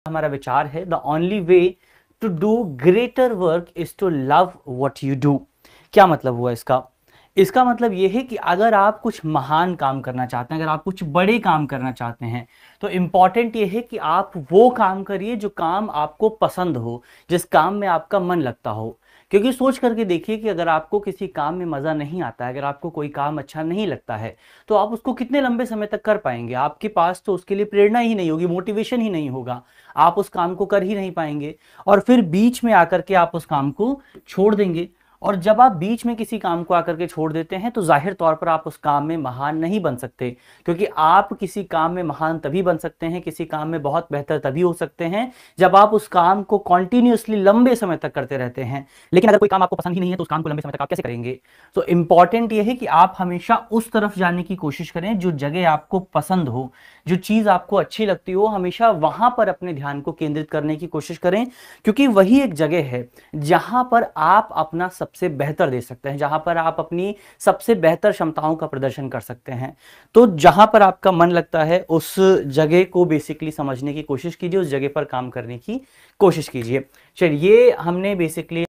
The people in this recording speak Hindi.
हमारा विचार है, the only way to do greater work is to love what you do. क्या मतलब हुआ इसका? इसका मतलब यह है कि अगर आप कुछ महान काम करना चाहते हैं, अगर आप कुछ बड़े काम करना चाहते हैं, तो इंपॉर्टेंट यह है कि आप वो काम करिए जो काम आपको पसंद हो, जिस काम में आपका मन लगता हो। क्योंकि सोच करके देखिए कि अगर आपको किसी काम में मज़ा नहीं आता है, अगर आपको कोई काम अच्छा नहीं लगता है, तो आप उसको कितने लंबे समय तक कर पाएंगे? आपके पास तो उसके लिए प्रेरणा ही नहीं होगी, मोटिवेशन ही नहीं होगा, आप उस काम को कर ही नहीं पाएंगे और फिर बीच में आकर के आप उस काम को छोड़ देंगे। और जब आप बीच में किसी काम को आकर के छोड़ देते हैं तो जाहिर तौर पर आप उस काम में महान नहीं बन सकते, क्योंकि आप किसी काम में महान तभी बन सकते हैं, किसी काम में बहुत बेहतर तभी हो सकते हैं जब आप उस काम को कॉन्टिन्यूसली लंबे समय तक करते रहते हैं। लेकिन अगर कोई काम आपको पसंद ही नहीं है तो उस काम को लंबे समय तक आप कैसे करेंगे? तो इंपॉर्टेंट यह है कि आप हमेशा उस तरफ जाने की कोशिश करें जो जगह आपको पसंद हो, जो चीज आपको अच्छी लगती हो, हमेशा वहां पर अपने ध्यान को केंद्रित करने की कोशिश करें, क्योंकि वही एक जगह है जहां पर आप अपना सबसे बेहतर दे सकते हैं, जहां पर आप अपनी सबसे बेहतर क्षमताओं का प्रदर्शन कर सकते हैं। तो जहां पर आपका मन लगता है उस जगह को बेसिकली समझने की कोशिश कीजिए, उस जगह पर काम करने की कोशिश कीजिए। चलिए, ये हमने बेसिकली